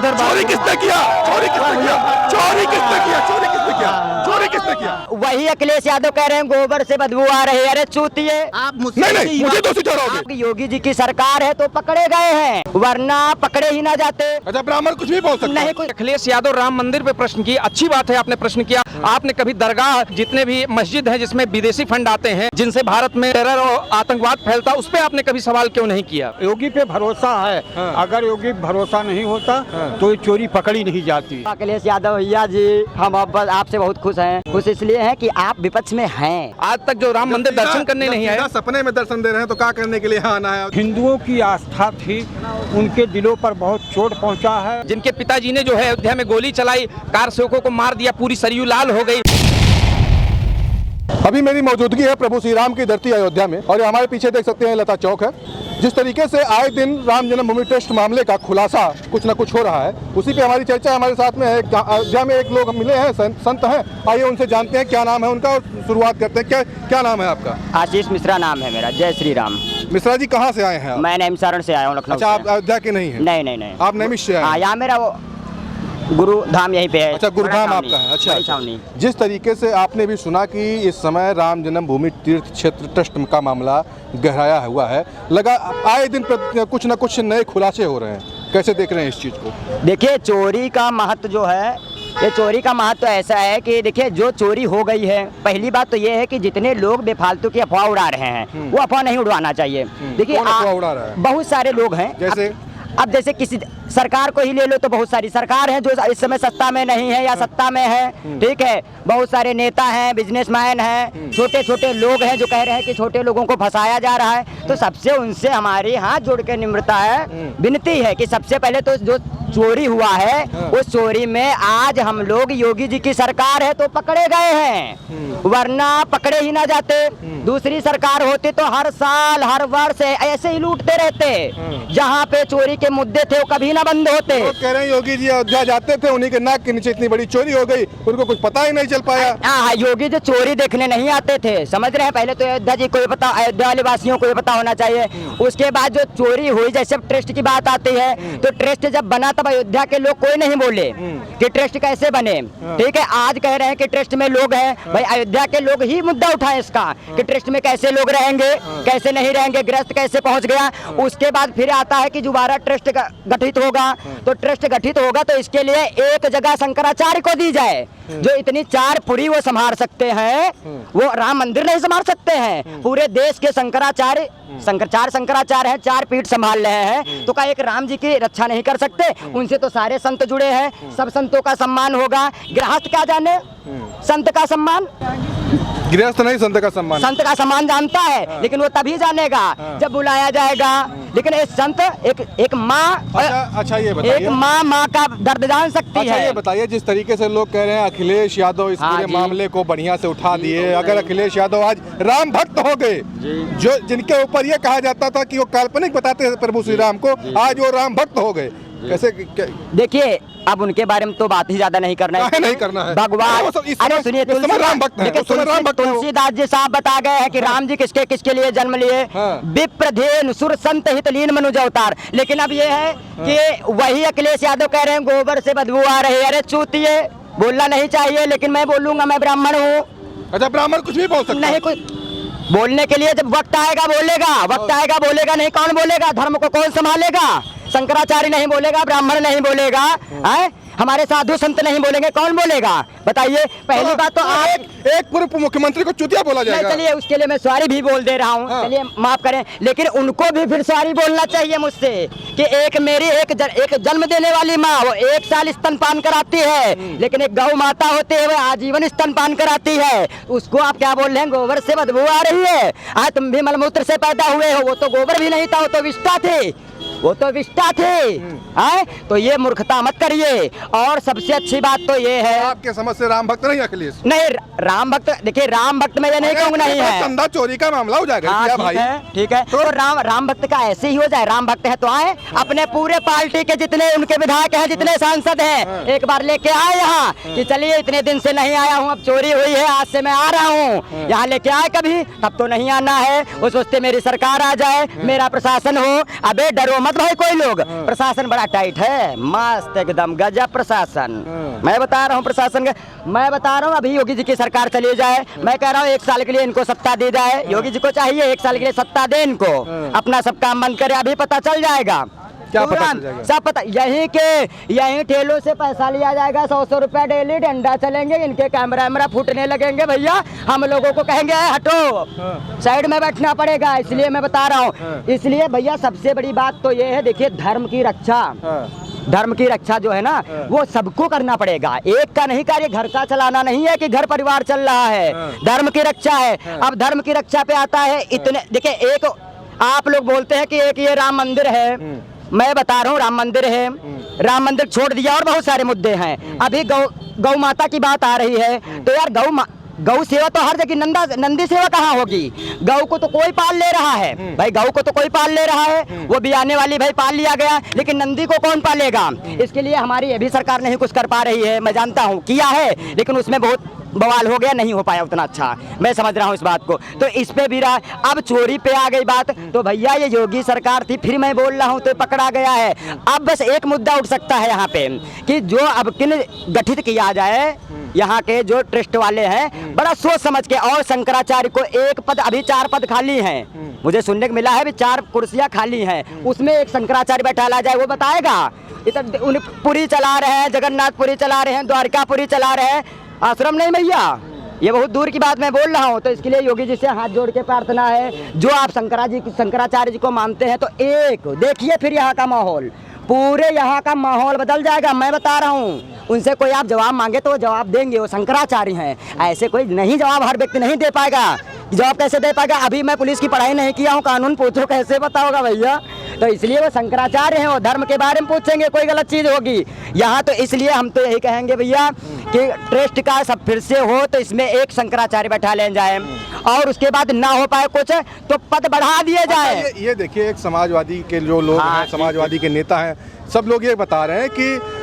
चोरी किसने किया? चोरी किसने किया? चोरी किसने किया? चोरी किसने किया? चोरी किसने किया? वही अखिलेश यादव कह रहे हैं गोबर से बदबू आ रही है। अरे चूतिए, आप नहीं, मुझे दोषी ठहराओगे। आप योगी जी की सरकार है तो पकड़े गए हैं, वरना पकड़े ही ना जाते। अच्छा, ब्राह्मण कुछ भी बोल सकता नहीं कुछ। अखिलेश यादव राम मंदिर पे प्रश्न किया, अच्छी बात है आपने प्रश्न किया। आपने कभी दरगाह, जितने भी मस्जिद हैं जिसमें विदेशी फंड आते हैं, जिनसे भारत में टेरर और आतंकवाद फैलता, उस पे आपने कभी सवाल क्यों नहीं किया? योगी पे भरोसा है। अगर योगी पे भरोसा नहीं होता तो ये चोरी पकड़ी नहीं जाती। अखिलेश यादव भैया जी, हम अब आपसे बहुत खुश हैं। खुश इसलिए हैं कि आप विपक्ष में हैं। आज तक जो राम मंदिर दर्शन करने नहीं आए, सपने में दर्शन दे रहे हैं तो क्या करने के लिए यहाँ आना है? हिंदुओं की आस्था थी, उनके दिलों पर बहुत चोट पहुंचा है। जिनके पिताजी ने जो है अयोध्या में गोली चलाई, कार सेवकों को मार दिया, पूरी सरयू लाल हो गई। अभी मेरी मौजूदगी है प्रभु श्री राम की धरती अयोध्या में, और हमारे पीछे देख सकते हैं लता चौक है। जिस तरीके से आए दिन राम जन्मभूमि ट्रस्ट मामले का खुलासा कुछ न कुछ हो रहा है, उसी पे हमारी चर्चा। हमारे साथ में है अयोध्या में एक लोग मिले हैं, संत हैं। आइए उनसे जानते हैं क्या नाम है उनका और शुरुआत करते हैं। क्या नाम है आपका? आशीष मिश्रा नाम है मेरा। जय श्री राम। मिश्रा जी, कहाँ से आए हैं आप? मैं नैमिषारण से आया हूँ, लखनऊ। अच्छा, आप अयोध्या के नहीं हैं? नहीं। आप नैमिष से आए हैं? यहाँ मेरा वो गुरु धाम यहीं पे है। अच्छा, गुरुधाम आपका है। अच्छा। जिस तरीके से आपने भी सुना कि इस समय राम जन्मभूमि तीर्थ क्षेत्र ट्रस्ट का मामला गहराया हुआ है, लगा आए दिन कुछ न कुछ नए खुलासे हो रहे हैं, कैसे देख रहे हैं इस चीज को? देखिए, चोरी का महत्व जो है, ये चोरी का महत्व ऐसा है कि देखिए, जो चोरी हो गई है, पहली बात तो ये है कि जितने लोग बेफालतू की अफवाह उड़ा रहे हैं, वो अफवाह नहीं उड़वाना चाहिए। देखिए, अफवाह उड़ा रहा है? बहुत सारे लोग हैं। जैसे अब जैसे किसी सरकार को ही ले लो तो बहुत सारी सरकार है जो इस समय सत्ता में नहीं है या सत्ता में है, ठीक है। बहुत सारे नेता हैं, बिजनेसमैन हैं, छोटे छोटे लोग हैं जो कह रहे हैं कि छोटे लोगों को फंसाया जा रहा है। तो सबसे उनसे हमारी हाथ जोड़ के निम्रता है, विनती है कि सबसे पहले तो जो चोरी हुआ है, उस चोरी में आज हम लोग, योगी जी की सरकार है तो पकड़े गए हैं, वरना पकड़े ही ना जाते। दूसरी सरकार होती तो हर साल हर वर्ष ऐसे ही लूटते रहते। जहाँ पे चोरी के मुद्दे थे वो कभी ना बंद होते। लोग कह रहे हैं योगी जी अयोध्या जाते थे, उन्हीं के नाक के नीचे इतनी बड़ी चोरी हो गई, उनको कुछ पता ही नहीं चल पाया। हाँ, योगी जी चोरी देखने नहीं आते थे, समझ रहे हैं। पहले तो अयोध्या जी को ये पता, अयोध्या वाले वासियों को ये पता होना चाहिए। उसके बाद जो चोरी हुई, जैसे ट्रस्ट की बात आती है, तो ट्रस्ट जब बना तब अयोध्या के लोग कोई नहीं बोले कि ट्रस्ट कैसे बने, ठीक है। आज कह रहे हैं कि ट्रस्ट में लोग हैं, भाई अयोध्या के लोग ही मुद्दा उठाए इसका कि ट्रस्ट में कैसे लोग रहेंगे, कैसे नहीं रहेंगे, ग्रस्त कैसे पहुंच गया। उसके बाद फिर आता है कि दोबारा ट्रस्ट गठित होगा, तो ट्रस्ट गठित होगा तो इसके लिए एक जगह शंकराचार्य को दी जाए, जो इतनी चार पुरी वो संभाल सकते हैं, वो राम मंदिर नहीं संभाल सकते हैं। पूरे देश के शंकराचार्य हैं, 4 पीठ संभाल रहे हैं, तो क्या एक राम जी की रक्षा नहीं कर सकते? उनसे तो सारे संत जुड़े हैं, सब संतों का सम्मान होगा। गृहस्थ क्या जाने संत का सम्मान? गृहस्थ नहीं, संत का सम्मान। संत का सम्मान जानता है, लेकिन वो तभी जानेगा जब बुलाया जाएगा। लेकिन एक संत, एक माँ, अच्छा ये बताइए, एक माँ का दर्द जान सकती है। ये बताइए, जिस तरीके से लोग कह रहे हैं अखिलेश यादव इस पूरे मामले को बढ़िया से उठा दिए, अगर अखिलेश यादव आज राम भक्त हो गए, जो जिनके ऊपर ये कहा जाता था कि वो काल्पनिक बताते थे प्रभु श्री राम को, आज वो राम भक्त हो गए, कैसे? देखिए, अब उनके बारे में तो बात ही ज्यादा नहीं करना है, नहीं करना है भगवान। अरे सुनिए, तुलसीदास जी साहब बता गए हैं कि राम जी किसके लिए जन्म लिए, विप्रधेनु सुर संत हित लीन मनुज अवतार। लेकिन अब ये है कि वही अखिलेश यादव कह रहे हैं गोबर से बदबू आ रही है। अरे चूतिए, बोलना नहीं चाहिए, लेकिन मैं बोलूंगा, मैं ब्राह्मण हूँ। अच्छा, ब्राह्मण कुछ भी बोल सकते नहीं, कुछ बोलने के लिए जब वक्त आएगा बोलेगा, वक्त आएगा बोलेगा, नहीं कौन बोलेगा? धर्म को कौन संभालेगा? शंकराचार्य नहीं बोलेगा, ब्राह्मण नहीं बोलेगा, हमारे साधु संत नहीं बोलेंगे, कौन बोलेगा? बताइए। पहली बात तो आप एक पूर्व मुख्यमंत्री को चूतिया बोला जाएगा। चलिए, उसके लिए मैं सॉरी भी बोल दे रहा हूँ, चलिए माफ करें, लेकिन उनको भी फिर सॉरी बोलना चाहिए मुझसे कि एक जन्म देने वाली माँ, वो 1 साल स्तनपान कराती है, लेकिन एक गौ माता होती है वो आजीवन स्तनपान कराती है। उसको आप क्या बोल रहे हैं गोबर से बदबू आ रही है? आज तुम भी मलमूत्र से पैदा हुए हो, वो तो गोबर भी नहीं था, वो तो विष्ठा थे, वो तो विष्ठा थे। तो ये मूर्खता मत करिए। और सबसे अच्छी बात तो ये है, आपके समझ से राम भक्त नहीं अखिलेश? नहीं, राम भक्त, देखिए राम भक्त में ये नहीं कहूँगा नहीं है, चंदा चोरी का मामला हो जाएगा। हाँ, भाई ठीक है, तो राम भक्त का ऐसे ही हो जाए। राम भक्त है तो आए, अपने पूरे पार्टी के जितने उनके विधायक हैं, जितने सांसद हैं, एक बार लेके आए यहाँ कि चलिए इतने दिन से नहीं आया हूँ, अब चोरी हुई है, आज से मैं आ रहा हूँ। यहाँ लेके आए कभी? तब तो नहीं आना है। वो सोचते मेरी सरकार आ जाए, मेरा प्रशासन हो। अबे डरो मत, मत भाई कोई लोग। प्रशासन बड़ा टाइट है, मस्त एकदम गजब प्रशासन। मैं बता रहा हूँ प्रशासन का, मैं बता रहा हूँ अभी योगी जी की सरकार चली जाए, मैं कह रहा हूँ 1 साल के लिए इनको सत्ता दे जाए। योगी जी को चाहिए 1 साल के लिए सत्ता दे इनको, अपना सब काम बंद करे, अभी पता चल जाएगा। क्या पता चल जाएगा? सब पता, यहीं ठेलों से पैसा लिया जाएगा, 100 रुपया डेली, डंडा चलेंगे, इनके कैमरा फूटने लगेंगे भैया, हम लोगों को कहेंगे हटो, साइड में बैठना पड़ेगा। इसलिए मैं बता रहा हूँ, इसलिए भैया सबसे बड़ी बात तो ये है, देखिए धर्म की रक्षा, धर्म की रक्षा जो है ना वो सबको करना पड़ेगा, एक का नहीं कार्य, घर का चलाना नहीं है कि घर परिवार चल रहा है, धर्म की रक्षा है। अब धर्म की रक्षा पे आता है इतने, देखिए एक आप लोग बोलते हैं कि एक ये राम मंदिर है, मैं बता रहा हूँ राम मंदिर है, राम मंदिर छोड़ दिया और बहुत सारे मुद्दे हैं। अभी गौ माता की बात आ रही है, तो यार गौ सेवा तो हर जगह, नंदी सेवा कहाँ होगी? गौ को तो कोई पाल ले रहा है भाई, गौ को तो कोई पाल ले रहा है, वो भी आने वाली भाई पाल लिया गया, लेकिन नंदी को कौन पालेगा? इसके लिए हमारी ये भी सरकार नहीं कुछ कर पा रही है, मैं जानता हूँ किया है, लेकिन उसमें बहुत बवाल हो गया, नहीं हो पाया उतना अच्छा, मैं समझ रहा हूँ इस बात को। तो इस पे भी रहा, अब चोरी पे आ गई बात, तो भैया ये योगी सरकार थी, फिर मैं बोल रहा हूँ तो पकड़ा गया है। अब बस एक मुद्दा उठ सकता है यहाँ पे कि जो अब किन गठित किया जाए, यहाँ के जो ट्रस्ट वाले हैं बड़ा सोच समझ के, और शंकराचार्य को एक पद, अभी 4 पद खाली हैं, मुझे सुनने को मिला है अभी 4 कुर्सियाँ खाली हैं, उसमें एक शंकराचार्य बैठा ला जाए, वो बताएगा। इधर उन्हें पुरी चला रहे हैं, जगन्नाथपुरी चला रहे हैं, द्वारकापुरी चला रहे हैं, आश्रम नहीं भैया, ये बहुत दूर की बात मैं बोल रहा हूँ। तो इसके लिए योगी जी से हाथ जोड़ के प्रार्थना है, जो आप शंकराचार्य जी को मानते हैं, तो एक देखिए फिर यहाँ का माहौल, पूरे यहाँ का माहौल बदल जाएगा, मैं बता रहा हूँ। उनसे कोई आप जवाब मांगे तो वो जवाब देंगे, वो शंकराचार्य हैं, ऐसे कोई नहीं जवाब हर व्यक्ति नहीं दे पाएगा। जवाब कैसे दे पाएगा? अभी मैं पुलिस की पढ़ाई नहीं किया हूँ, कानून पूछो कैसे बताओगा भैया? तो इसलिए वो शंकराचार्य हैं, वो धर्म के बारे में पूछेंगे, कोई गलत चीज़ होगी यहाँ। तो इसलिए हम तो यही कहेंगे भैया कि ट्रस्ट का सब फिर से हो, तो इसमें एक शंकराचार्य बैठा ले जाए, और उसके बाद ना हो पाए कुछ तो पद बढ़ा दिए जाए। ये देखिए, एक समाजवादी के जो लोग हैं, समाजवादी के नेता हैं, सब लोग ये बता रहे हैं कि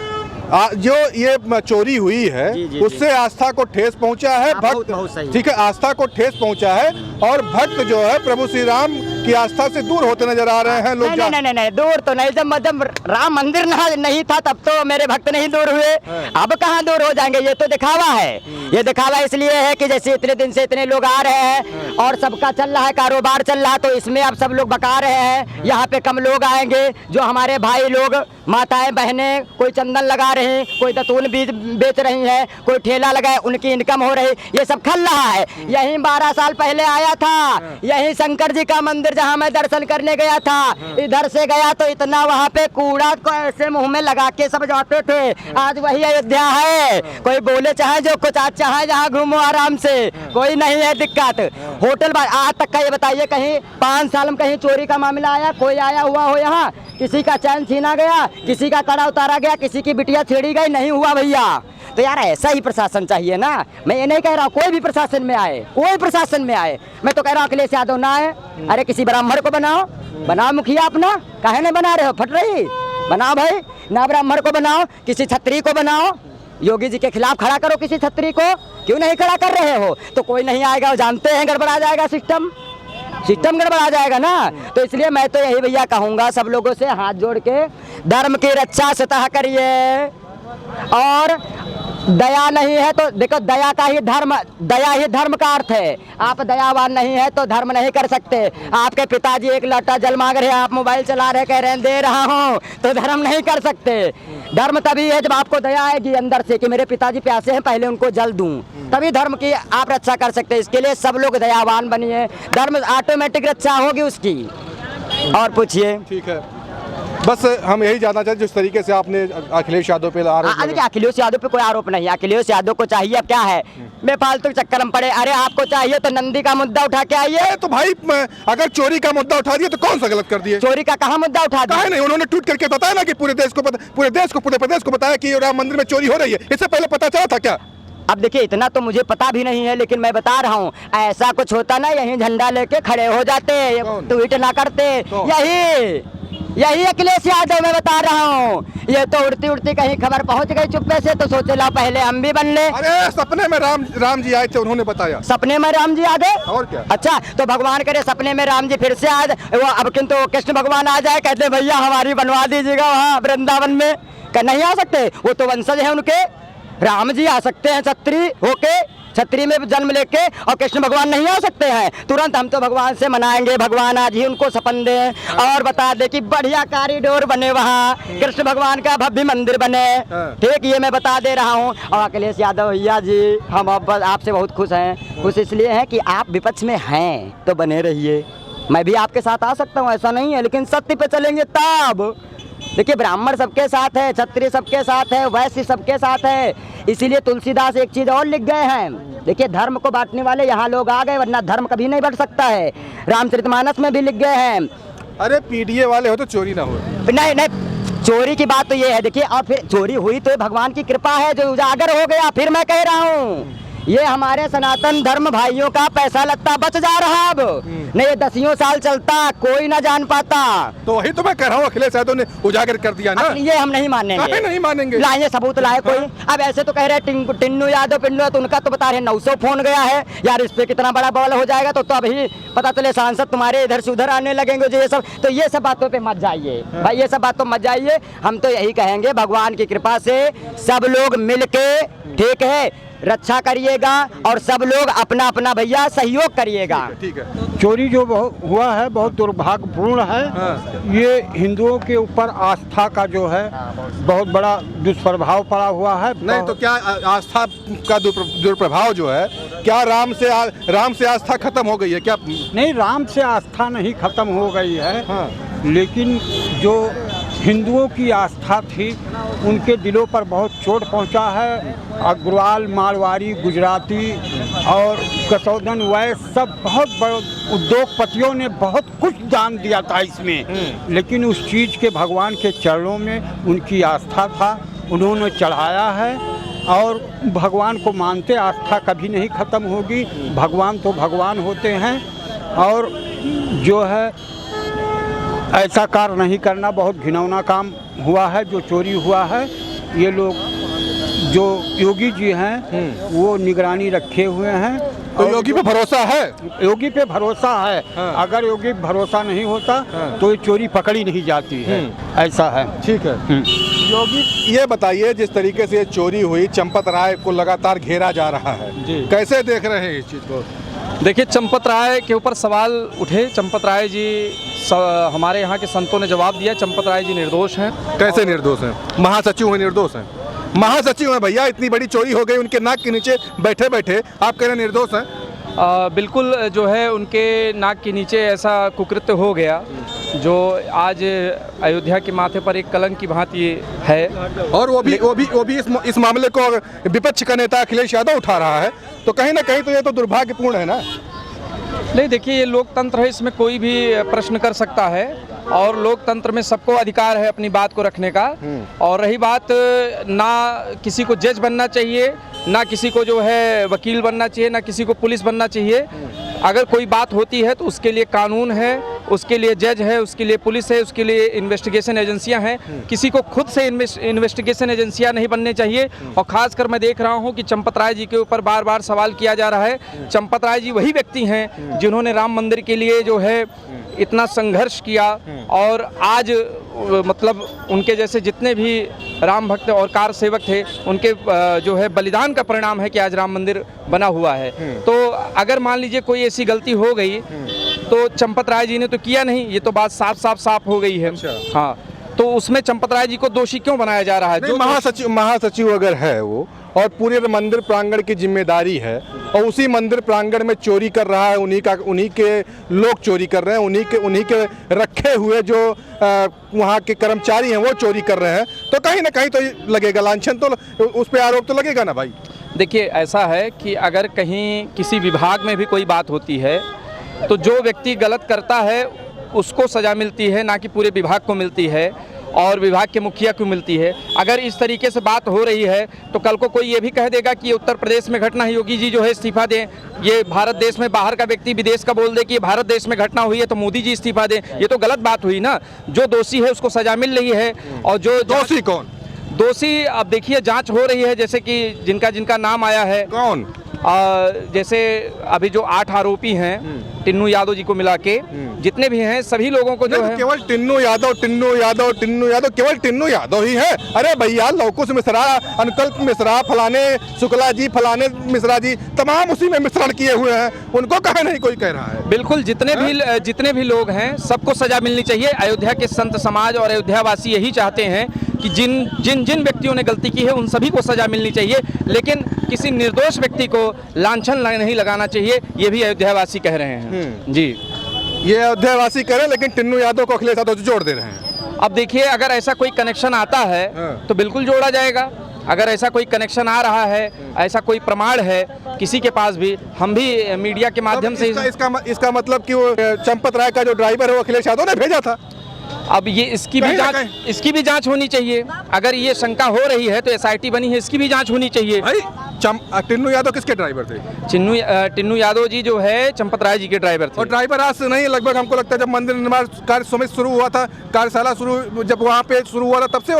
जो ये चोरी हुई है उससे आस्था को ठेस पहुंचा है, भक्त, ठीक है, आस्था को ठेस पहुंचा है, और भक्त जो है प्रभु श्री राम की आस्था से दूर होते नजर आ रहे हैं लोग। नहीं, दूर तो नहीं, जब राम मंदिर नहीं था तब तो मेरे भक्त नहीं दूर हुए, अब कहाँ दूर हो जाएंगे? ये तो दिखावा है, ये दिखावा इसलिए है कि जैसे इतने दिन से इतने लोग आ रहे हैं और सबका चल रहा है, कारोबार चल रहा है, तो इसमें अब सब लोग बका रहे हैं, यहाँ पे कम लोग आएंगे। जो हमारे भाई लोग, माताएं बहनें, कोई चंदन लगा रहे हैं, कोई दतून बीज बेच रही है, कोई ठेला लगाए, उनकी इनकम हो रही, ये सब खल रहा है। यहीं 12 साल पहले आया था, यहीं शंकर जी का मंदिर जहाँ मैं दर्शन करने गया था, इधर से गया तो इतना वहाँ पे कूड़ा को ऐसे मुंह में लगा के सब जाते थे। आज वही अयोध्या है, कोई बोले चाहे जो कुछ, आज चाहे जहाँ घूमो आराम से, कोई नहीं है दिक्कत। होटल आज तक का ये बताइए कहीं 5 साल में कहीं चोरी का मामला आया? कोई आया हुआ हो यहाँ? किसी का चैन छीना गया, किसी का कड़ा उतारा गया, किसी की बिटिया छेड़ी गई? नहीं हुआ भैया। तो यार ऐसा ही प्रशासन चाहिए ना, मैं ये नहीं कह रहा कोई भी प्रशासन में आए, कोई प्रशासन में आए, मैं तो कह रहा हूँ अखिलेश यादव ना आए, अरे किसी ब्राह्मण को बनाओ मुखिया अपना, काहे नहीं बना रहे हो? फट रही बनाओ भाई, ना ब्राह्मण को बनाओ, किसी छत्री को बनाओ, योगी जी के खिलाफ खड़ा करो किसी छत्री को, क्यों नहीं खड़ा कर रहे हो? तो कोई नहीं आएगा, जानते हैं गड़बड़ा जाएगा सिस्टम गड़बड़ा जाएगा ना। तो इसलिए मैं तो यही भैया कहूँगा सब लोगों से हाथ जोड़ के, धर्म की रक्षा स्वतः करिए, और दया नहीं है तो देखो, दया ही धर्म का अर्थ है। आप दयावान नहीं है तो धर्म नहीं कर सकते। आपके पिताजी एक लोटा जल मांग रहे हैं, आप मोबाइल चला रहे, कह रहे हैं दे रहा हूँ, तो धर्म नहीं कर सकते। धर्म तभी है जब आपको दया आएगी अंदर से कि मेरे पिताजी प्यासे हैं, पहले उनको जल दूं, तभी धर्म की आप रक्षा कर सकते हैं। इसके लिए सब लोग दयावान बनिए, धर्म ऑटोमेटिक रक्षा होगी उसकी। और पूछिए। ठीक है, बस हम यही जानना चाहते जिस तरीके से आपने अखिलेश यादव पे देखिए अखिलेश यादव पे कोई आरोप नहीं है, अखिलेश यादव को चाहिए अब क्या है बेफालतू चक्कर में पड़े। अरे आपको चाहिए तो नंदी का मुद्दा उठा के आइए। तो भाई अगर चोरी का मुद्दा उठा दिया तो कौन सा गलत कर दिया? चोरी का कहाँ मुद्दा उठा दिया? नहीं, उन्होंने ट्वीट करके बताया ना कि पूरे प्रदेश को बताया कि राम मंदिर में चोरी हो रही है। इससे पहले पता चला था क्या? अब देखिए इतना तो मुझे पता भी नहीं है, लेकिन मैं बता रहा हूँ ऐसा कुछ होता ना, यही झंडा लेके खड़े हो जाते, ट्वीट ना करते, यही यही अखिलेश यादव मैं बता रहा हूँ। ये तो उड़ती उड़ती कहीं खबर पहुँच गई चुप्पे से, तो सोचे ला पहले हम भी बन ले। अरे सपने में राम जी आए थे, उन्होंने बताया। सपने में राम जी आ गए? और क्या? अच्छा, तो भगवान करे सपने में राम जी फिर से आ जाए, वो अब किंतु कृष्ण भगवान आ जाए, कहते भैया हमारी बनवा दीजिएगा वहाँ वृंदावन में। नहीं आ सकते, वो तो वंशज है उनके। राम जी आ सकते हैं छत्री होके, छत्री में जन्म लेके, और कृष्ण भगवान नहीं आ सकते हैं। तुरंत हम तो भगवान से मनाएंगे, भगवान आज ही उनको सपन दे और बता दे कि बढ़िया कॉरिडोर बने वहाँ, कृष्ण भगवान का भव्य मंदिर बने। ठीक, ये मैं बता दे रहा हूँ। और अखिलेश यादव भैया जी, हम अब आपसे बहुत खुश हैं। खुश इसलिए हैं कि आप विपक्ष में हैं तो बने रहिए। मैं भी आपके साथ आ सकता हूँ, ऐसा नहीं है, लेकिन सत्य पे चलेंगे तब। देखिए, ब्राह्मण सबके साथ है, क्षत्रिय सबके साथ है, वैश्य सबके साथ है। इसीलिए तुलसीदास एक चीज और लिख गए हैं। देखिए, धर्म को बांटने वाले यहाँ लोग आ गए, वरना धर्म कभी नहीं बढ़ सकता है। रामचरितमानस में भी लिख गए हैं। अरे पीडीए वाले हो तो चोरी ना हो। नहीं नहीं, चोरी की बात तो ये है। देखिए, और फिर चोरी हुई तो ये भगवान की कृपा है जो उजागर हो गया। फिर मैं कह रहा हूँ, ये हमारे सनातन धर्म भाइयों का पैसा लगता बच जा रहा। अब नहीं, ये 10 साल चलता, कोई ना जान पाता। तो वही तो मैं कह रहा हूँ, अखिलेश यादव ने उजागर कर दिया ना। ये हम नहीं मानेंगे। नहीं मानेंगे। लाइए सबूत लाए कोई। अब ऐसे तो कह रहे टिन्नू यादव पिन्नू, तो उनका तो बता रहे 900 फोन गया है यार, इस पे कितना बड़ा बवाल हो जाएगा। तो अभी पता चले सांसद तुम्हारे इधर से उधर आने लगेंगे जो ये सब। तो ये सब बातों पे मत जाइए भाई, ये सब बातों मत जाइए। हम तो यही कहेंगे, भगवान की कृपा से सब लोग मिलके, ठीक है, रक्षा करिएगा और सब लोग अपना अपना भैया सहयोग करिएगा। ठीक है। चोरी जो हुआ है बहुत दुर्भाग्यपूर्ण है। ये हिंदुओं के ऊपर आस्था का जो है बहुत बड़ा दुष्प्रभाव पड़ा हुआ है। नहीं तो क्या आस्था का दुष्प्रभाव जो है, क्या राम से आस्था खत्म हो गई है क्या? नहीं, राम से आस्था नहीं खत्म हो गई है, लेकिन जो हिंदुओं की आस्था थी उनके दिलों पर बहुत चोट पहुंचा है। अग्रवाल, मारवाड़ी, गुजराती और कसौदन वैश्य सब बहुत बड़े उद्योगपतियों ने बहुत कुछ दान दिया था इसमें, लेकिन उस चीज़ के भगवान के चरणों में उनकी आस्था था, उन्होंने चढ़ाया है और भगवान को मानते। आस्था कभी नहीं ख़त्म होगी, भगवान तो भगवान होते हैं। और जो है ऐसा कार्य नहीं करना, बहुत घिनौना काम हुआ है जो चोरी हुआ है। ये लोग जो योगी जी हैं वो निगरानी रखे हुए हैं। तो योगी पे भरोसा है? योगी पे भरोसा है। अगर योगी पे भरोसा नहीं होता तो ये चोरी पकड़ी नहीं जाती है, ऐसा है। ठीक है। योगी, ये बताइए, जिस तरीके से ये चोरी हुई, चंपत राय को लगातार घेरा जा रहा है, कैसे देख रहे हैं इस चीज़ को? देखिए, चंपत राय के ऊपर सवाल उठे। चंपत राय जी, हमारे यहाँ के संतों ने जवाब दिया, चंपत राय जी निर्दोष हैं। कैसे निर्दोष हैं? महासचिव हैं, निर्दोष हैं? महासचिव हैं भैया, इतनी बड़ी चोरी हो गई, उनके नाक के नीचे बैठे बैठे आप कह रहे हैं निर्दोष हैं? बिल्कुल, जो है उनके नाक के नीचे ऐसा कुकृत्य हो गया जो आज अयोध्या के माथे पर एक कलंक की भांति है। और वो भी इस मामले को विपक्ष का नेता अखिलेश यादव उठा रहा है, तो कहीं ना कहीं तो ये तो दुर्भाग्यपूर्ण है ना। नहीं, देखिए, ये लोकतंत्र है, इसमें कोई भी प्रश्न कर सकता है और लोकतंत्र में सबको अधिकार है अपनी बात को रखने का। और रही बात, ना किसी को जज बनना चाहिए, ना किसी को जो है वकील बनना चाहिए, ना किसी को पुलिस बनना चाहिए। अगर कोई बात होती है तो उसके लिए कानून है, उसके लिए जज है, उसके लिए पुलिस है, उसके लिए इन्वेस्टिगेशन एजेंसियां हैं। किसी को खुद से इन्वेस्टिगेशन एजेंसियां नहीं बनने चाहिए। और खासकर मैं देख रहा हूं कि चंपत राय जी के ऊपर बार बार सवाल किया जा रहा है। चंपत राय जी वही व्यक्ति हैं जिन्होंने राम मंदिर के लिए जो है इतना संघर्ष किया, और आज मतलब उनके जैसे जितने भी राम भक्त और कार सेवक थे, उनके जो है बलिदान का परिणाम है कि आज राम मंदिर बना हुआ है। तो अगर मान लीजिए कोई ऐसी गलती हो गई तो चंपत राय जी ने तो किया नहीं, ये तो बात साफ हो गई है। हाँ, तो उसमें चंपत राय जी को दोषी क्यों बनाया जा रहा है? जो महासचिव अगर है वो, और पूरे मंदिर प्रांगण की जिम्मेदारी है, और उसी मंदिर प्रांगण में चोरी कर रहा है, उन्हीं के लोग चोरी कर रहे हैं, उन्हीं के रखे हुए जो वहाँ के कर्मचारी हैं वो चोरी कर रहे हैं, तो कहीं ना कहीं तो लगेगा लांछन, तो उस पर आरोप तो लगेगा ना भाई। देखिए, ऐसा है कि अगर कहीं किसी विभाग में भी कोई बात होती है तो जो व्यक्ति गलत करता है उसको सज़ा मिलती है, ना कि पूरे विभाग को मिलती है। और विभाग के मुखिया को मिलती है। अगर इस तरीके से बात हो रही है तो कल को कोई ये भी कह देगा कि उत्तर प्रदेश में घटना है, योगी जी जो है इस्तीफा दें। ये भारत देश में बाहर का व्यक्ति विदेश का बोल दे कि ये भारत देश में घटना हुई है तो मोदी जी इस्तीफा दें, ये तो गलत बात हुई ना। जो दोषी है उसको सजा मिल रही है। और जो दोषी कौन? दोषी अब देखिए जांच हो रही है, जैसे कि जिनका नाम आया है। कौन? जैसे अभी जो 8 आरोपी हैं टिन्नू यादव जी को मिला के, जितने भी हैं सभी लोगों को जो है केवल टिन्नू यादव केवल टिन्नू यादव ही है। अरे भैया लवकुश मिश्रा, अनकल्प मिश्रा, फलाने शुक्ला जी, फलाने मिश्रा जी, तमाम उसी में मिश्रण किए हुए हैं, उनको कहे नहीं कोई कह रहा है। बिल्कुल जितने भी लोग हैं सबको सजा मिलनी चाहिए। अयोध्या के संत समाज और अयोध्या वासी यही चाहते हैं कि जिन व्यक्तियों ने गलती की है उन सभी को सजा मिलनी चाहिए, लेकिन किसी निर्दोष व्यक्ति को लांछन नहीं लगाना चाहिए, ये भी अयोध्या वासी कह रहे हैं। जी, ये अयोध्या वासी कह रहे हैं, लेकिन टिन्नू यादव को अखिलेश यादव जोड़ दे रहे हैं। अब देखिए अगर ऐसा कोई कनेक्शन आता है तो बिल्कुल जोड़ा जाएगा। अगर ऐसा कोई कनेक्शन आ रहा है, ऐसा कोई प्रमाण है किसी के पास भी, हम भी मीडिया के माध्यम से इसका मतलब कि वो चंपत राय का जो ड्राइवर है वो अखिलेश यादव ने भेजा था। अब ये इसकी भी जांच होनी चाहिए। अगर ये शंका हो रही है तो SIT बनी है, इसकी भी जांच होनी चाहिए। टिन्नू यादव किसके ड्राइवर थे? टिन्नू यादव जी जो है चंपत राय जी के ड्राइवर थे। और ड्राइवर आज से नहीं, लगभग हमको लगता है जब मंदिर निर्माण कार्य समिति शुरू हुआ था, कार्यशाला जब वहाँ पे शुरू हुआ था तब से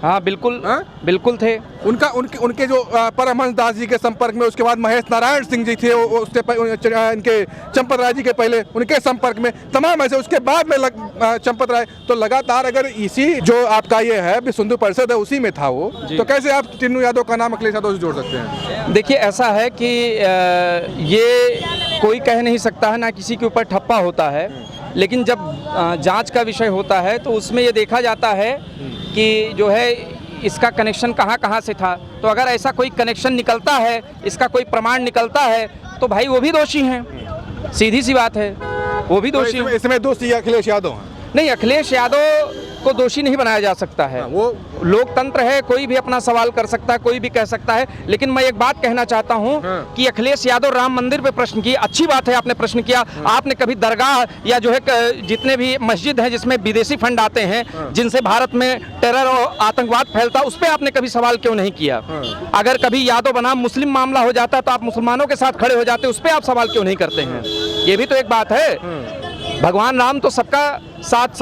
हाँ बिल्कुल थे। उनके जो परमहंस दास जी के संपर्क में, उसके बाद महेश नारायण सिंह जी थे इनके चंपत राय जी के पहले, उनके संपर्क में तमाम ऐसे, उसके बाद में चंपत राय। तो लगातार अगर इसी जो आपका ये है विश्व परिषद है उसी में था वो, तो कैसे आप टिन्नू यादव का नाम अखिलेश यादव से जोड़ सकते हैं? देखिए ऐसा है कि ये कोई कह नहीं सकता है, ना किसी के ऊपर ठप्पा होता है, लेकिन जब जांच का विषय होता है तो उसमें ये देखा जाता है कि जो है इसका कनेक्शन कहाँ से था। तो अगर ऐसा कोई कनेक्शन निकलता है, इसका कोई प्रमाण निकलता है तो भाई वो भी दोषी हैं, सीधी सी बात है, वो भी दोषी हैं। इसमें दोषी अखिलेश यादव हैं? नहीं, अखिलेश यादव को दोषी नहीं बनाया जा सकता है। वो लोकतंत्र है, कोई भी अपना सवाल कर सकता है, कोई भी कह सकता है। लेकिन मैं एक बात कहना चाहता हूं कि अखिलेश यादव राम मंदिर पे प्रश्न किया, अच्छी बात है आपने प्रश्न किया। आपने कभी दरगाह या जो है जितने भी मस्जिद हैं जिसमें विदेशी फंड आते हैं, जिनसे भारत में टेरर और आतंकवाद फैलता, उस पर आपने कभी सवाल क्यों नहीं किया? अगर कभी यादव बनाम मुस्लिम मामला हो जाता तो आप मुसलमानों के साथ खड़े हो जाते, उस पर आप सवाल क्यों नहीं करते हैं? ये भी तो एक बात है। भगवान राम तो सबका साथ,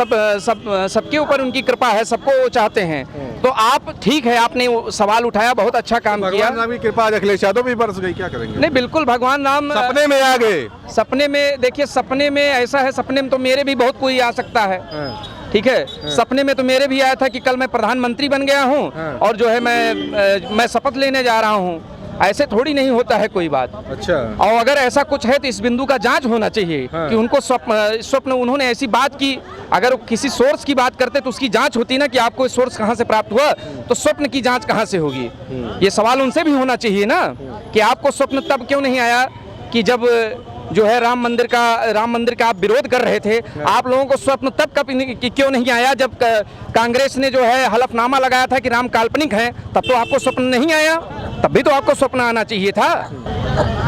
सबके ऊपर उनकी कृपा है, सबको वो चाहते हैं। तो आप ठीक है, आपने सवाल उठाया, बहुत अच्छा काम किया। भगवान राम की कृपा आज अखिलेश यादव भी बरस गई, क्या करेंगे? नहीं बिल्कुल, भगवान राम सपने में आ गए। सपने में देखिए, सपने में ऐसा है, सपने में तो मेरे भी बहुत कोई आ सकता है, ठीक है। सपने में तो मेरे भी आया था कि कल मैं प्रधानमंत्री बन गया हूँ और जो है मैं शपथ लेने जा रहा हूँ। ऐसे थोड़ी नहीं होता है कोई बात। अच्छा। और अगर ऐसा कुछ है तो इस बिंदु का जांच होना चाहिए कि उनको स्वप्न उन्होंने ऐसी बात की। अगर किसी सोर्स की बात करते तो उसकी जांच होती ना कि आपको सोर्स कहां से प्राप्त हुआ, तो स्वप्न की जांच कहां से होगी? ये सवाल उनसे भी होना चाहिए ना कि आपको स्वप्न तब क्यों नहीं आया कि जब जो है राम मंदिर का आप विरोध कर रहे थे। आप लोगों को स्वप्न तब क्यों नहीं आया जब कांग्रेस ने जो है हलफनामा लगाया था कि राम काल्पनिक है, तब तो आपको स्वप्न नहीं आया? तब भी तो आपको स्वप्न आना चाहिए था।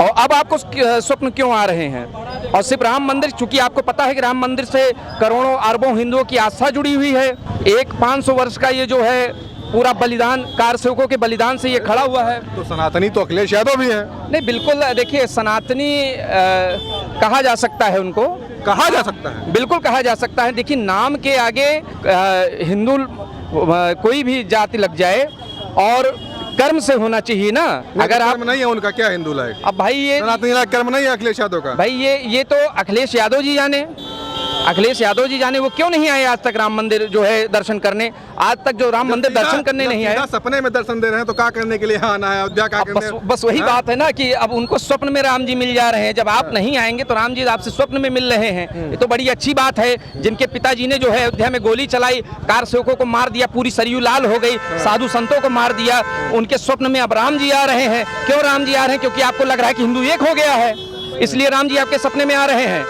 और अब आपको स्वप्न क्यों आ रहे हैं? और सिर्फ राम मंदिर, चूंकि आपको पता है कि राम मंदिर से करोड़ों अरबों हिंदुओं की आस्था जुड़ी हुई है। एक 500 वर्ष का ये जो है पूरा बलिदान, कार सेवकों के बलिदान से ये खड़ा हुआ है। तो सनातनी तो अखिलेश यादव भी है। नहीं बिल्कुल, देखिए सनातनी कहा जा सकता है, उनको कहा जा सकता है, बिल्कुल कहा जा सकता है। देखिए नाम के आगे हिंदू कोई भी जाति लग जाए और कर्म से होना चाहिए ना। अगर आप नहीं है उनका, क्या हिंदू लायक? अब भाई ये सनातनी लायक कर्म नहीं है अखिलेश यादव का। भाई ये तो अखिलेश यादव जी जाने, अखिलेश यादव जी जाने वो क्यों नहीं आए आज तक राम मंदिर जो है दर्शन करने। आज तक जो राम मंदिर दर्शन करने नहीं आए, सपने में दर्शन दे रहे हैं तो क्या करने के लिए आना है अयोध्या? का बस वही बात है ना कि अब उनको स्वप्न में राम जी मिल जा रहे हैं। जब आप नहीं आएंगे तो राम जी आपसे स्वप्न में मिल रहे हैं, ये तो बड़ी अच्छी बात है। जिनके पिताजी ने जो है अयोध्या में गोली चलाई, कार सेवकों को मार दिया, पूरी सरयू लाल हो गई, साधु संतों को मार दिया, उनके स्वप्न में अब राम जी आ रहे हैं। क्यों राम जी आ रहे हैं? क्योंकि आपको लग रहा है कि हिंदू एक हो गया है, इसलिए राम जी आपके सपने में आ रहे हैं।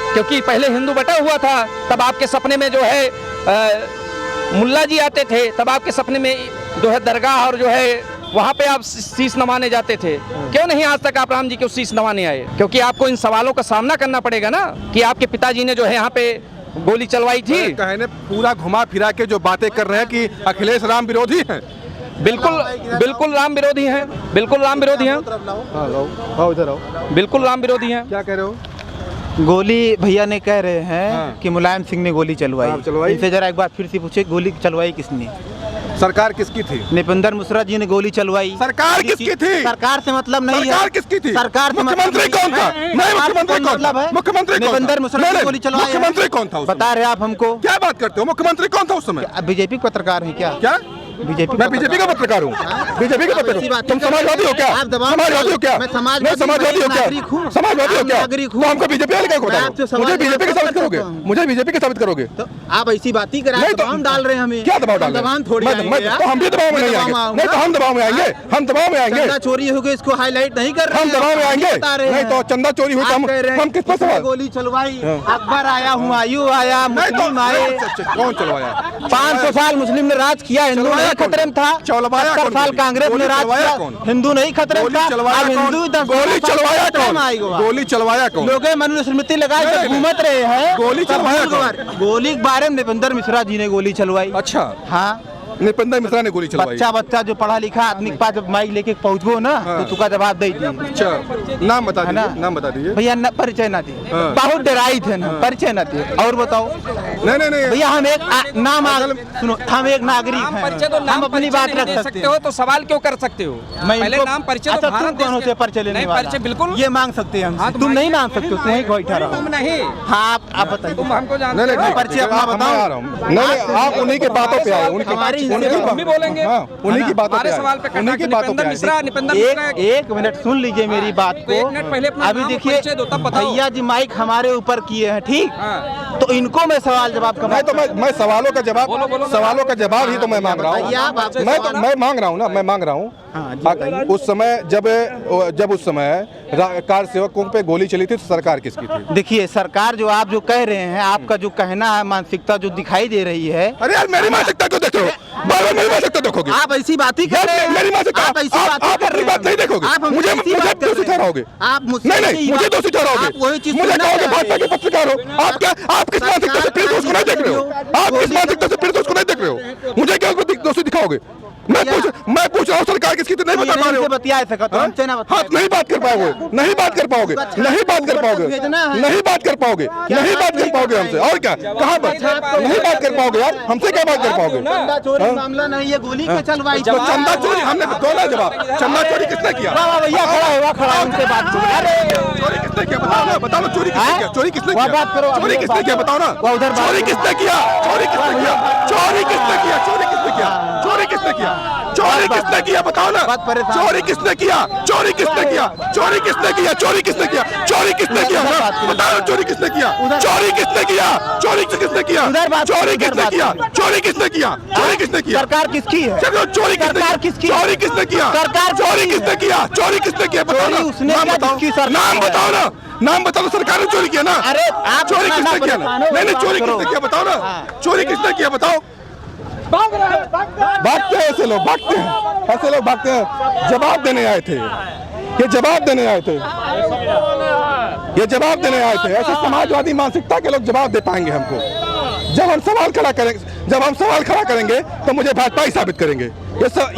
क्योंकि पहले हिंदू बटा हुआ था, तब आपके सपने में जो है मुल्ला जी आते थे, तब आपके सपने में जो है दरगाह और जो है वहाँ पे आप शीश नवाने जाते थे। क्यों नहीं आज तक आप राम जी के शीश नवाने आए? क्योंकि आपको इन सवालों का सामना करना पड़ेगा ना कि आपके पिताजी ने जो है यहाँ पे गोली चलवाई थी। कहने पूरा घुमा फिरा के जो बातें कर रहे हैं कि अखिलेश राम विरोधी हैं। बिल्कुल बिल्कुल राम विरोधी हैं, बिल्कुल राम विरोधी हैं, आओ इधर आओ। बिल्कुल राम विरोधी हैं। क्या कह रहे हो? गोली भैया ने कह रहे हैं हाँ। कि मुलायम सिंह ने गोली चलवाई। हाँ, चलवाई। इनसे जरा एक बार फिर से पूछे, गोली चलवाई किसने? सरकार किसकी थी? निपिंदर मिश्रा जी ने गोली चलवाई। सरकार किसकी थी? सरकार से मतलब नहीं है। सरकार किसकी थी? सरकार से मुख्यमंत्री कौन था? नहीं, मुख्यमंत्री कौन मतलब था? है मुख्यमंत्री कौन था? निपिंदर मिश्रा नहीं, ने गोली चलवाई। मुख्यमंत्री कौन था उस बता रहे आप हमको? क्या बात करते हो? मुख्यमंत्री कौन था उस समय? बीजेपी पत्रकार है क्या? क्या? बीजेपी मैं बीजेपी का पत्रकार हूँ। बीजेपी का पत्रकार। तुम समाजवादी हो क्या? आप दबाव समाजवादी हो क्या? मैं समाजवादी समाजवादी हो नागरिक क्या? हूँ। समाजवादी हो आप क्या? नागरिक हूँ। तो हमको बीजेपी वाले क्या मैं आपसे मुझे समाजवादी बीजेपी का साबित कर करोगे? सकता हूँ। मुझे बीजेपी का साबित करोगे? तो आप ऐसी बात ही करें, नहीं तो दबाव डाल रहे हैं हमें। क्या दबाव डाल रहे हैं? दबाव थोड़ी आएंगे यार। तो हम भी दबाव में नहीं आएंगे। नहीं तो हम दबाव में आएंगे। हम दबाव में आएंगे। चंदा चोरी हो गई, इसको हाईलाइट नहीं कर रहे हम हैं। दबाव में आएंगे। बता रहे नहीं हैं। तो चंदा चोरी हुई तो आप कह रहे हैं हम किस पर किसने सवाल? गोली चलवाई? हाँ। अकबर आया, हुमायूं आया, नहीं तो मुस्लिम आए। कौन चलवाया? 500 साल मुस्लिम ने राज किया, हिंदू चलवाया नहीं कौन? खतरे में था। चलवाया 70 कौन साल गोली? कांग्रेस गोली ने राज चलवाया किया, कौन? हिंदू नहीं खतरे में गोली था। चलवाया अब कौन? हिंदू गोली चलवाया कौन? आएगा। गोली चलवाया कौन? लोग मनुस्मृति लगाए नहीं, जब नहीं। घूमत रहे हैं। गोली तब चलवाया भूल कौन? गए। गोली के बारे में निपिंदर मिश्रा जी ने गोली चलवाई। अच्छा, हाँ, निपिंदर मिश्रा ने गोली चलवाई। बच्चा जो पढ़ा लिखा आदमी के पास जब माइक लेके पहुंचबो ना, हाँ। तो तुका जवाब दे दी। अच्छा, नाम बता है ना? दीजिए। नाम बता दीजिए। भैया परिचय ना दिए, हाँ। बहुत डराई थे ना, परिचय ना दिए। और बताओ नहीं भैया, हम एक नाम सुनो, हम एक नागरिक नाम हैं, परिचय तो हम नाम अपनी परिचय बात नहीं रख दे सकते सकते हो तो सवाल क्यों कर सकते हो? मैं पहले इनको- नाम परिचय तो अच्छा, भारत तुम कौन देश होते के- परिचय लेने नहीं, वाला? परिचय बिल्कुल ये मांग सकते हैं हमसे। हाँ, तो तुम नहीं मांगिए। मांग सकते हो, तुम यहीं बैठा रहो। तुम नहीं, हाँ, आप बताइए। तुम हमको जानते नहीं, हो। नहीं, परिचय अपना मैं बताओ। आ रहा हूँ। नहीं, आप उन्हीं की बातों पे आए। हमारी हम भी बोलेंगे। हाँ, उन्हीं की बातों हमारे पे सवाल पे आए। उन्हीं की बातों पे निपिंदर आए। मिश्रा एक मिनट सुन लीजिए मेरी बात तो एक को। मिनट पहले अपना अभी नाम और देखिए, परिचय दो, तब बताओ। भैया जी माइक हमारे ऊपर किए हैं, ठीक? हाँ। तो इनको मैं सवाल जवाब नहीं तो मैं सवालों का जवाब बोलो, बोलो। सवालों का जवाब ही तो मैं मांग रहा भैया, हूँ। आप आपसे मैं मांग रहा हूँ ना, मैं मांग रहा हूँ। हाँ, जी, बताइए। उस समय जब उस समय कार सेवकों पे गोली चली थी तो सरकार किसकी थी? देखिए, सरकार जो आप जो कह रहे हैं, आपका जो कहना है, मानसिकता जो दिखाई दे रही है, अरे यार, मेरी मानसिकता क्यों देख रहे हो? बार-बार मेरी मानसिकता देखोगे? आप ऐसी बात ही कर रहे हैं। मेरी मानसिकता आप ऐसी बात ही आप कर अपनी रहे बात नहीं हैं। देखोगे। आप हमसे मुझे ऐसी बात कर दोषी रहे हैं। ठहराओगे। आप मुझसे नहीं, ऐसी मुझे बात- दोषी ठहराओगे। आप वही चीज मुझे सुनना कहोगे चाह भाजपा रहे के पत्रकार हो। आप किस मानसिकता से पीड़ित उसको नहीं देख रहे हो? आप किस मानसिकता से पीड़ित उसको नहीं देख रहे हो? मुझे क्या दोषी दिखाओगे? मैं पूछ रहा हूँ सरकार किसकी थी, नहीं बता पा रहे हो। बतिया सकते हो, हमसे ना हाँ, बतिया। नहीं बात कर पाओगे, नहीं बात कर पाओगे, नहीं बात कर पाओगे, नहीं बात कर पाओगे, नहीं बात कर पाओगे हमसे। और क्या, कहाँ पर नहीं बात कर पाओगे यार? हमसे क्या बात कर पाओगे? चंदा चोरी मामला नहीं है, गोली के चलवाई। तो चंदा चोरी हमने दोनों जवाब, चंदा चोरी किसने किया? भैया खड़ा हुआ, खड़ा उनसे बात करो। चोरी किसने किया बताओ ना, बताओ ना, चोरी किसने किया? चोरी किसने वहाँ किया? बात करो, चोरी किसने किया बताओ ना? वहाँ उधर बात चोरी करो। किसने किया? चोरी किसने किया? चोरी किसने किया? चोरी किसने किया? चोरी किसने किया? चोरी किसने किया बताओ ना? बात परेशान। चोरी किसने किया? चोरी किसने किया? चोरी किसने किया? चोरी किसने किया? चोरी किसने किया? बताओ ना, चोरी किसने किया? चोरी किसने किया? चोरी किसने किया? उधर बात- चोरी उधर किसने बात किया? चोरी किसने किया? चोरी किसने किया? सरकार किसकी है? चलो, चोरी किसने सरकार किया? किसकी? चोरी किसने किया? सरकार चोरी किसकी किसने है? किया? चोरी किसने किया बताओ ना? चोरी उसने नाम किया बताओ, जिसकी सरकार नाम है। बताओ ना, नाम बताओ ना। सरकार ने चोरी किया ना? अरे, आप चोरी इतना किसने ना किया ना? परेशान हो, नहीं, बात चोरी करो। किसने किया बताओ ना? हाँ। चोरी किसने किया बताओ? भागते हैं ऐसे लोग, भागते हैं ऐसे लोग, भागते हैं। जवाब देने आए थे, ये जवाब देने आए थे, ये जवाब देने आए थे। ऐसे समाजवादी मानसिकता के लोग जवाब दे पाएंगे हमको? जब हम सवाल खड़ा करेंगे तो मुझे भाजपा ही साबित करेंगे।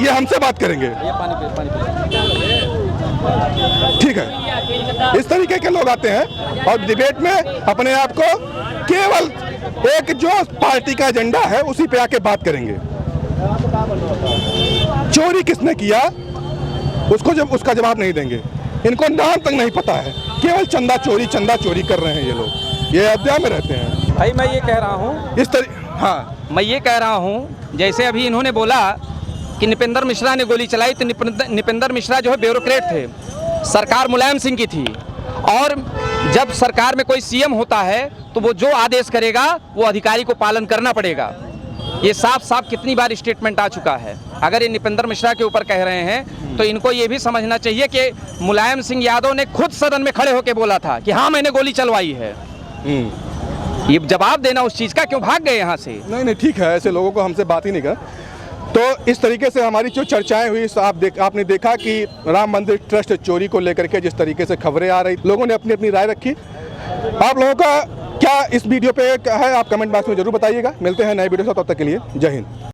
ये हमसे बात करेंगे, ठीक है? इस तरीके के लोग आते हैं और डिबेट में अपने आप को केवल एक जो पार्टी का एजेंडा है उसी पे आके बात करेंगे। चोरी किसने किया उसका जवाब नहीं देंगे। इनको नाम तक नहीं पता है, केवल चंदा चोरी कर रहे हैं ये लोग। ये अयोध्या में रहते हैं। भाई मैं ये कह रहा हूँ, इस तरह हाँ, मैं ये कह रहा हूँ, जैसे अभी इन्होंने बोला कि निपिंदर मिश्रा ने गोली चलाई, तो निपिंदर मिश्रा जो है ब्यूरोक्रेट थे, सरकार मुलायम सिंह की थी। और जब सरकार में कोई सीएम होता है तो वो जो आदेश करेगा वो अधिकारी को पालन करना पड़ेगा। ये साफ साफ कितनी बार स्टेटमेंट आ चुका है। अगर ये निपिंदर मिश्रा के ऊपर कह रहे हैं तो इनको ये भी समझना चाहिए कि मुलायम सिंह यादव ने खुद सदन में खड़े होकर बोला था कि हाँ मैंने गोली चलवाई है। ये जवाब देना उस चीज का, क्यों भाग गए यहाँ से? नहीं ठीक है, ऐसे लोगों को हमसे बात ही नहीं कर। तो इस तरीके से हमारी जो चर्चाएं हुई, आपने देखा कि राम मंदिर ट्रस्ट चोरी को लेकर के जिस तरीके से खबरें आ रही, लोगों ने अपनी अपनी राय रखी। आप लोगों का क्या इस वीडियो पे है आप कमेंट बॉक्स में जरूर बताइएगा। मिलते हैं नए वीडियो से, तब तक के लिए जय हिंद।